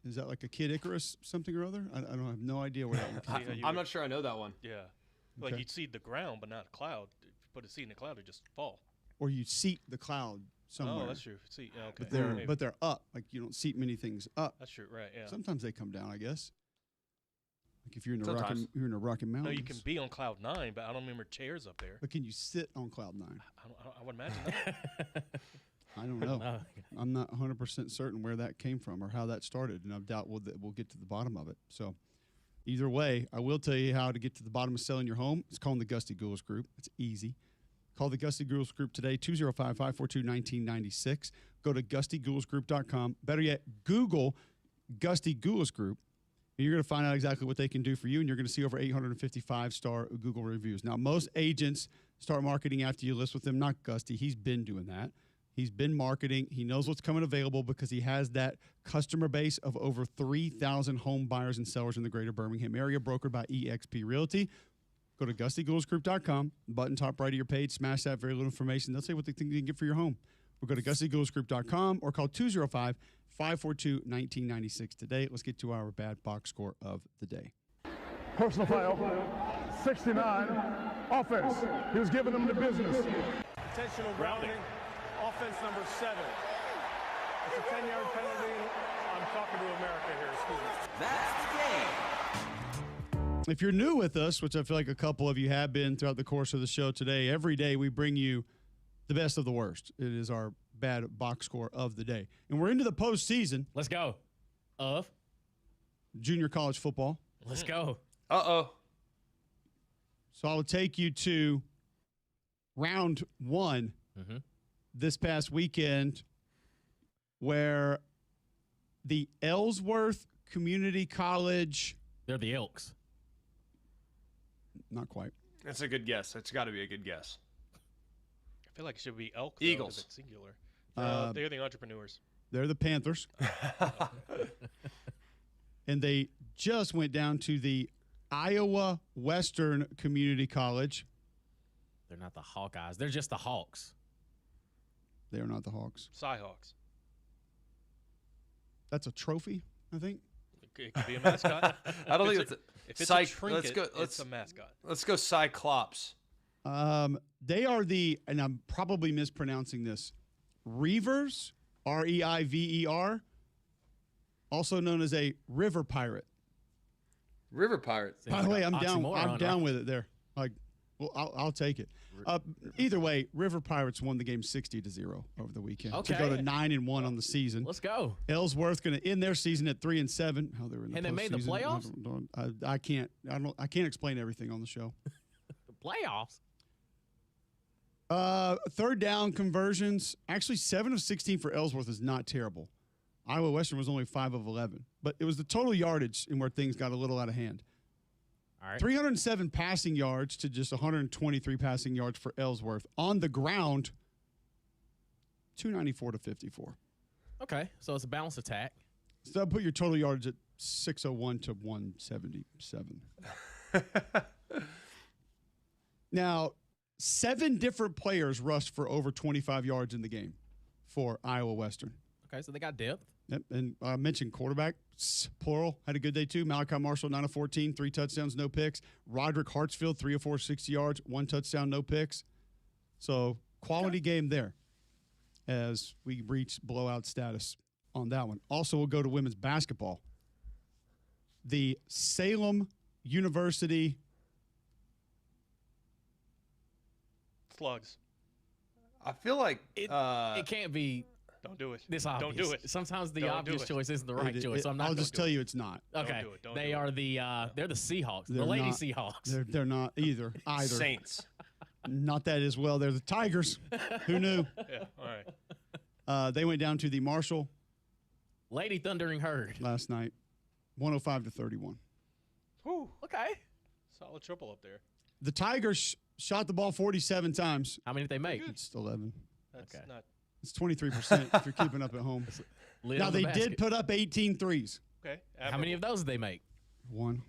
is that like a Kid Icarus something or other? I have no idea where that one came from. I'm not sure I know that one. Yeah. Like you'd seed the ground, but not a cloud. If you put a seed in a cloud, it'd just fall. Or you seat the cloud somewhere. Oh, that's true. Seat, yeah, okay. But they're up. Like you don't seat many things up. That's true, right? Yeah. Sometimes they come down, I guess. Like if you're in the Rocky Mountains. No, you can be on cloud 9, but I don't remember chairs up there. But can you sit on cloud 9? I would imagine that. I don't know. I'm not 100% certain where that came from or how that started, and I doubt we'll get to the bottom of it. So either way, I will tell you how to get to the bottom of selling your home. It's called the Gusty Goulas Group. It's easy. Call the Gusty Goulas Group today, 205-542-1996. Go to GustyGoulasGroup.com. Better yet, Google Gusty Goulas Group, and you're going to find out exactly what they can do for you, and you're going to see over 855-star Google reviews. Now, most agents start marketing after you list with them. Not Gusty. He's been doing that. He's been marketing. He knows what's coming available because he has that customer base of over 3,000 home buyers and sellers in the greater Birmingham area, brokered by eXp Realty. Go to GustyGoulasGroup.com, button top right of your page, smash that, very little information. They'll say what they think you can get for your home. Or go to GustyGoulasGroup.com or call 205-542-1996 today. Let's get to our bad box score of the day. Personal foul, 69, offense. He was giving them the business. Intentional grounding, offense number 7. It's a 10-yard penalty. I'm talking to America here, excuse me. That's the game. If you're new with us, which I feel like a couple of you have been throughout the course of the show today, every day we bring you the best of the worst. It is our bad box score of the day. And we're into the postseason. Let's go. Of? Junior college football. Let's go. Uh-oh. So I will take you to round 1 this past weekend, where the Ellsworth Community College. They're the Elks. Not quite. That's a good guess. That's got to be a good guess. I feel like it should be elk. Though, Eagles. It's singular. They're the entrepreneurs. They're the Panthers. And they just went down to the Iowa Western Community College. They're not the Hawkeyes. They're just the Hawks. They are not the Hawks. Cyhawks. That's a trophy, I think. It could be a mascot. I don't think it's if it's a trinket, it's a mascot. Let's go Cyclops. They are the, and I'm probably mispronouncing this, Reivers, R-E-I-V-E-R, also known as a river pirate. River pirate. By the way, I'm down with it there. Like, well, I'll take it. Either way, River Pirates won the game 60-0 over the weekend to go to 9-1 on the season. Let's go. Ellsworth going to end their season at 3-7. How they were in the and they made the playoffs. I can't explain everything on the show. The playoffs. Third down conversions. Actually, 7 of 16 for Ellsworth is not terrible. Iowa Western was only 5 of 11, but it was the total yardage in where things got a little out of hand. All right. 307 passing yards to just 123 passing yards for Ellsworth. On the ground, 294 to 54. Okay, so it's a balanced attack. So that'll put your total yardage at 601 to 177. Now, 7 different players rushed for over 25 yards in the game for Iowa Western. Okay, so they got depth. Yep, and I mentioned quarterback, plural, had a good day too. Malachi Marshall, 9 of 14, 3 touchdowns, no picks. Roderick Hartsfield, 3 of 4, 60 yards, 1 touchdown, no picks. So quality game there as we reach blowout status on that one. Also, we'll go to women's basketball. The Salem University Slugs. I feel like it can't be Don't do it. This obvious. Don't do it. Sometimes the Don't obvious do it. choice isn't the right choice. So I'm not. I'll just tell you it's not. Okay. Don't do it. Don't They do are it. they're the Seahawks. They're The Lady not. Seahawks. They're not either. Saints. Not that as well. They're the Tigers. Who knew? Yeah. All right. They went down to the Marshall Lady Thundering Herd. last night, 105-31. Whew. Okay. Solid triple up there. The Tigers shot the ball 47 times. How many did they make? It's 11. That's Okay. not. It's 23% if you're keeping up at home. Lid Now, on the they basket. did put up 18 threes. Okay. How many of those did they make? One.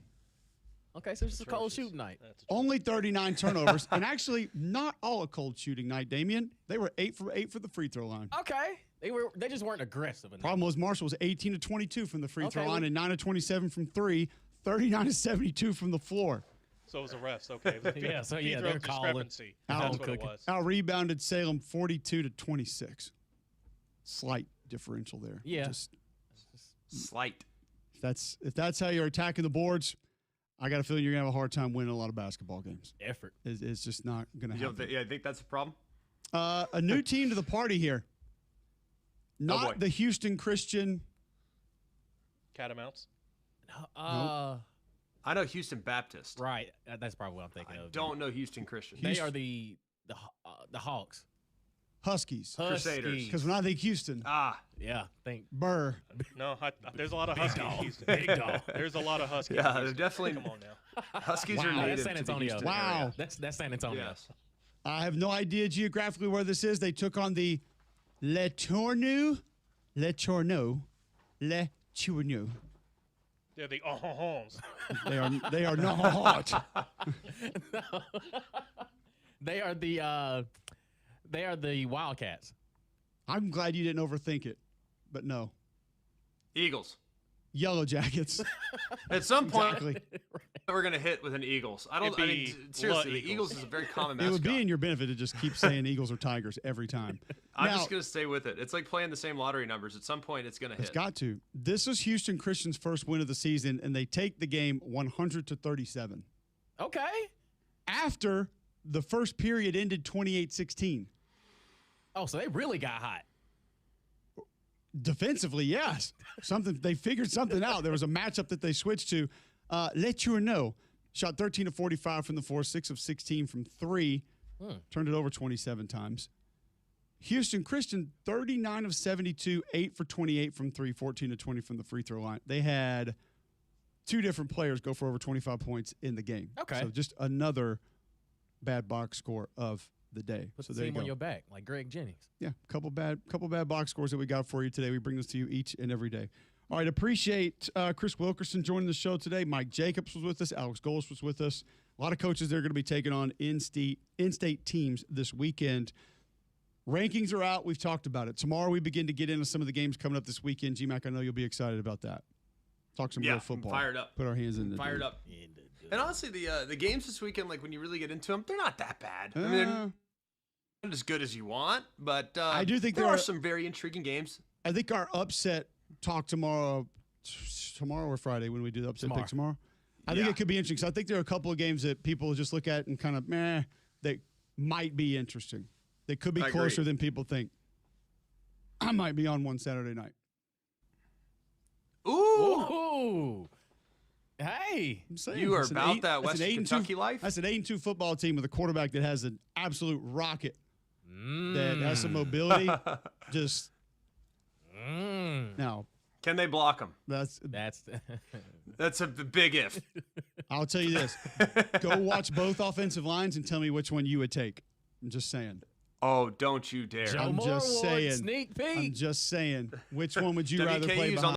Okay, so it's a cold Atrocious. shooting night. That's Only 39 turnovers. And actually, not all a cold shooting night, Damian. They were 8 for 8 for the free throw line. Okay. They just weren't aggressive enough. Problem was Marshall was 18-22 from the free throw Okay, line and 9-27 from 3, 39-72 from the floor. So it was the refs. Okay. It was a Yeah, so free yeah, throw they're calling. discrepancy. Out That's what it cooking. was. Out rebounded Salem 42-26. Slight differential there. Yeah. Just, Slight. if that's how you're attacking the boards, I got a feeling you're gonna have a hard time winning a lot of basketball games. Effort. It's just not gonna You don't happen. think, I think that's a problem. A new team to the party here. boy. Not the Houston Christian. Catamounts. I know Houston Baptist. Right. That's probably what I'm thinking I of. don't know Houston Christian. They are the Hawks. Huskies. Crusaders. Because when I think Houston, Yeah. Think Burr. No, there's a lot of Huskies. in Houston. Big dog. There's a lot of Huskies. Yeah, in they're Houston. definitely. Come on now. Huskies are Wow, native that's San to the Antonio. Houston Wow. area. That's San Antonio. Yes. I have no idea geographically where this is. They took on the Le Tourneau. They're the Ohons. They are not hot. They are the Wildcats. I'm glad you didn't overthink it, but no. Eagles. Yellow Jackets. At some point, Exactly. we're gonna hit with an Eagles. I It'd mean, be seriously, the the Eagles is a very common mascot. It would be in your benefit to just keep saying Eagles or Tigers every time. I'm Now, just gonna stay with it. It's like playing the same lottery numbers. At some point, it's gonna hit. It's got to. This is Houston Christian's first win of the season, and they take the game 100-37. Okay. After the first period ended 28-16. Oh, so they really got hot. Defensively, yes. They figured something out. There was a matchup that they switched to. Le Tourneau shot 13 of 45 from the floor, 6 of 16 from 3. Turned it over 27 times. Houston Christian, 39 of 72, 8 for 28 from 3, 14 of 20 from the free throw line. They had 2 different players go for over 25 points in the game. Okay. So just another bad box score of the day. Put So the there you team go. on your back, like Greg Jennings. Yeah, couple bad box scores that we got for you today. We bring this to you each and every day. All right, appreciate Chris Wilkerson joining the show today. Mike Jacobs was with us. Alex Golis was with us. A lot of coaches that are going to be taking on in-state teams this weekend. Rankings are out. We've talked about it. Tomorrow we begin to get into some of the games coming up this weekend. GMAC, I know you'll be excited about that. Talk some real football. I'm fired up. Put our hands in the Fired dirt. up. And honestly, the games this weekend, like when you really get into them, they're not that bad. I mean, they're not as good as you want, but I do think there are some very intriguing games. I think our upset talk tomorrow or Friday when we do the upset pick tomorrow. I think it could be interesting. So I think there are a couple of games that people just look at and kind of that might be interesting. They could be closer than people think. I might be on one Saturday night. Ooh. Hey. I'm saying, you are about that Western Kentucky life? That's an 8-2 football team with a quarterback that has an absolute rocket that has some mobility. Just now. Can they block them? That's a big if. I'll tell you this. Go watch both offensive lines and tell me which one you would take. I'm just saying. Oh, don't you dare. Joe I'm just Moore, saying. sneak peek. I'm just saying. Which one would you rather WKU's play behind? on